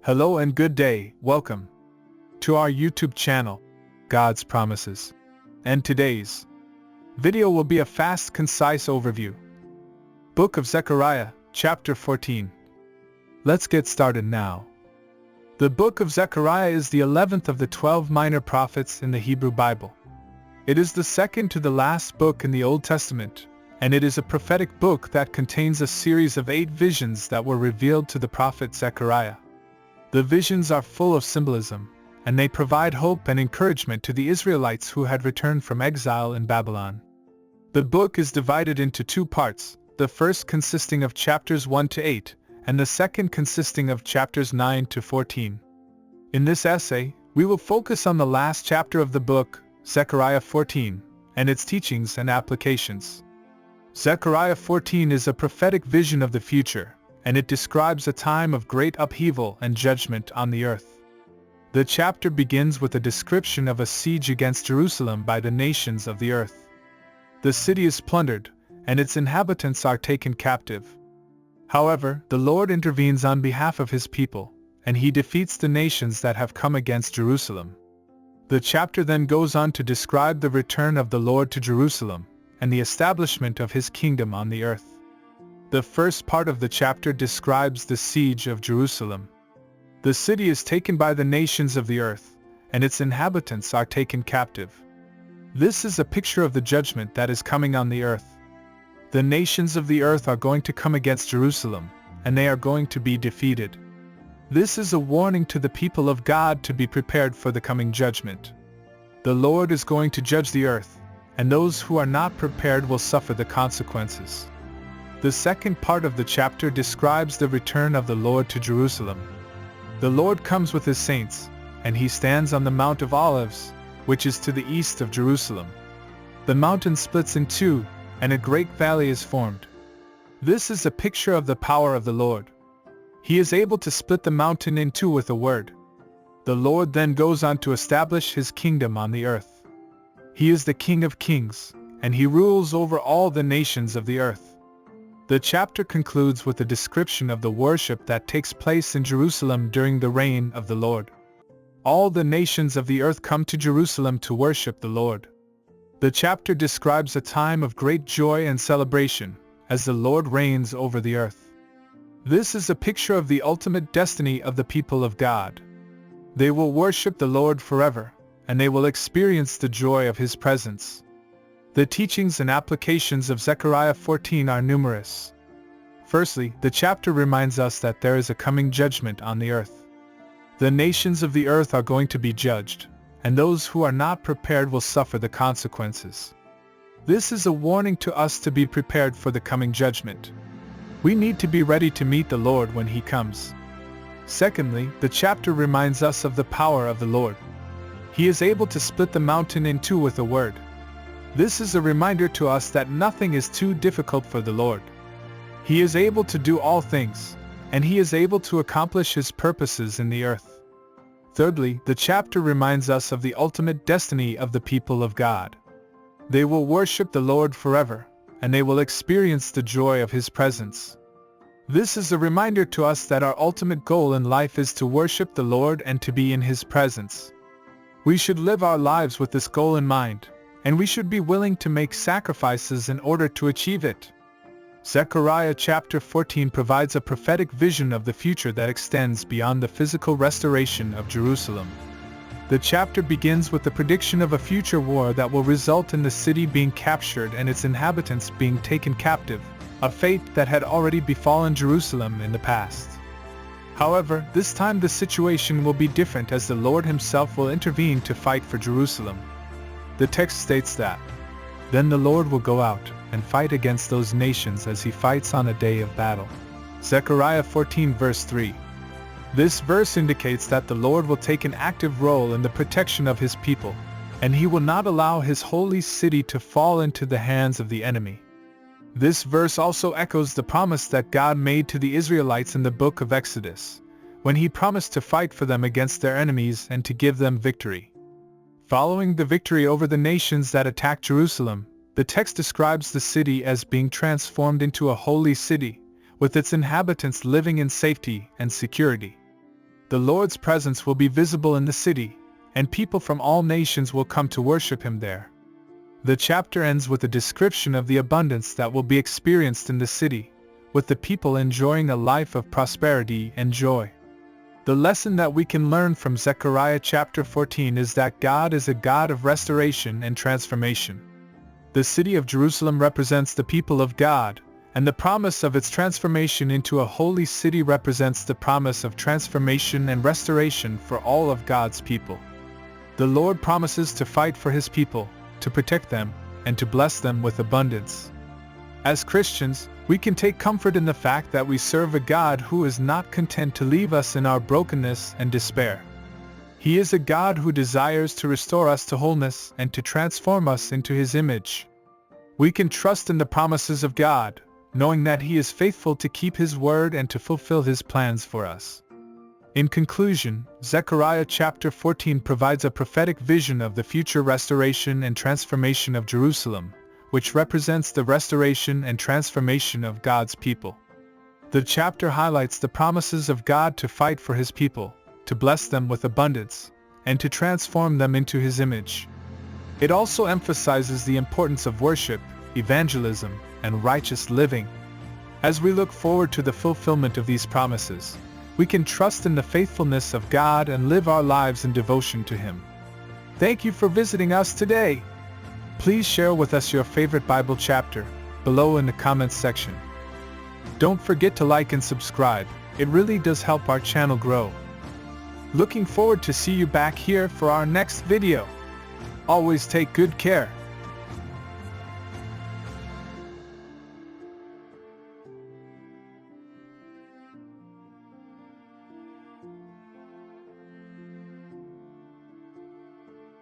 Hello and good day, welcome to our YouTube channel, God's Promises. And today's video will be a fast, concise overview. Book of Zechariah, chapter 14. Let's get started now. The Book of Zechariah is the 11th of the 12 minor prophets in the Hebrew Bible. It is the second to the last book in the Old Testament, and it is a prophetic book that contains a series of 8 visions that were revealed to the prophet Zechariah. The visions are full of symbolism, and they provide hope and encouragement to the Israelites who had returned from exile in Babylon. The book is divided into 2 parts, the first consisting of chapters 1 to 8, and the second consisting of chapters 9 to 14. In this essay, we will focus on the last chapter of the book, Zechariah 14, and its teachings and applications. Zechariah 14 is a prophetic vision of the future, and it describes a time of great upheaval and judgment on the earth. The chapter begins with a description of a siege against Jerusalem by the nations of the earth. The city is plundered, and its inhabitants are taken captive. However, the Lord intervenes on behalf of his people, and he defeats the nations that have come against Jerusalem. The chapter then goes on to describe the return of the Lord to Jerusalem, and the establishment of his kingdom on the earth. The first part of the chapter describes the siege of Jerusalem. The city is taken by the nations of the earth, and its inhabitants are taken captive. This is a picture of the judgment that is coming on the earth. The nations of the earth are going to come against Jerusalem, and they are going to be defeated. This is a warning to the people of God to be prepared for the coming judgment. The Lord is going to judge the earth, and those who are not prepared will suffer the consequences. The second part of the chapter describes the return of the Lord to Jerusalem. The Lord comes with his saints, and he stands on the Mount of Olives, which is to the east of Jerusalem. The mountain splits in two, and a great valley is formed. This is a picture of the power of the Lord. He is able to split the mountain in two with a word. The Lord then goes on to establish his kingdom on the earth. He is the King of kings, and he rules over all the nations of the earth. The chapter concludes with a description of the worship that takes place in Jerusalem during the reign of the Lord. All the nations of the earth come to Jerusalem to worship the Lord. The chapter describes a time of great joy and celebration, as the Lord reigns over the earth. This is a picture of the ultimate destiny of the people of God. They will worship the Lord forever, and they will experience the joy of his presence. The teachings and applications of Zechariah 14 are numerous. Firstly, the chapter reminds us that there is a coming judgment on the earth. The nations of the earth are going to be judged, and those who are not prepared will suffer the consequences. This is a warning to us to be prepared for the coming judgment. We need to be ready to meet the Lord when he comes. Secondly, the chapter reminds us of the power of the Lord. He is able to split the mountain in two with a word. This is a reminder to us that nothing is too difficult for the Lord. He is able to do all things, and he is able to accomplish his purposes in the earth. Thirdly, the chapter reminds us of the ultimate destiny of the people of God. They will worship the Lord forever, and they will experience the joy of his presence. This is a reminder to us that our ultimate goal in life is to worship the Lord and to be in his presence. We should live our lives with this goal in mind, and we should be willing to make sacrifices in order to achieve it. Zechariah chapter 14 provides a prophetic vision of the future that extends beyond the physical restoration of Jerusalem. The chapter begins with the prediction of a future war that will result in the city being captured and its inhabitants being taken captive, a fate that had already befallen Jerusalem in the past. However, this time the situation will be different as the Lord himself will intervene to fight for Jerusalem. The text states that, "Then the Lord will go out and fight against those nations as he fights on a day of battle." Zechariah 14 verse 3. This verse indicates that the Lord will take an active role in the protection of his people, and he will not allow his holy city to fall into the hands of the enemy. This verse also echoes the promise that God made to the Israelites in the book of Exodus, when he promised to fight for them against their enemies and to give them victory. Following the victory over the nations that attacked Jerusalem, the text describes the city as being transformed into a holy city, with its inhabitants living in safety and security. The Lord's presence will be visible in the city, and people from all nations will come to worship Him there. The chapter ends with a description of the abundance that will be experienced in the city, with the people enjoying a life of prosperity and joy. The lesson that we can learn from Zechariah chapter 14 is that God is a God of restoration and transformation. The city of Jerusalem represents the people of God, and the promise of its transformation into a holy city represents the promise of transformation and restoration for all of God's people. The Lord promises to fight for His people, to protect them, and to bless them with abundance. As Christians, we can take comfort in the fact that we serve a God who is not content to leave us in our brokenness and despair. He is a God who desires to restore us to wholeness and to transform us into His image. We can trust in the promises of God, knowing that He is faithful to keep His word and to fulfill His plans for us. In conclusion, Zechariah chapter 14 provides a prophetic vision of the future restoration and transformation of Jerusalem, which represents the restoration and transformation of God's people. The chapter highlights the promises of God to fight for His people, to bless them with abundance, and to transform them into His image. It also emphasizes the importance of worship, evangelism, and righteous living. As we look forward to the fulfillment of these promises, we can trust in the faithfulness of God and live our lives in devotion to Him. Thank you for visiting us today. Please share with us your favorite Bible chapter below in the comments section. Don't forget to like and subscribe. It really does help our channel grow. Looking forward to see you back here for our next video. Always take good care.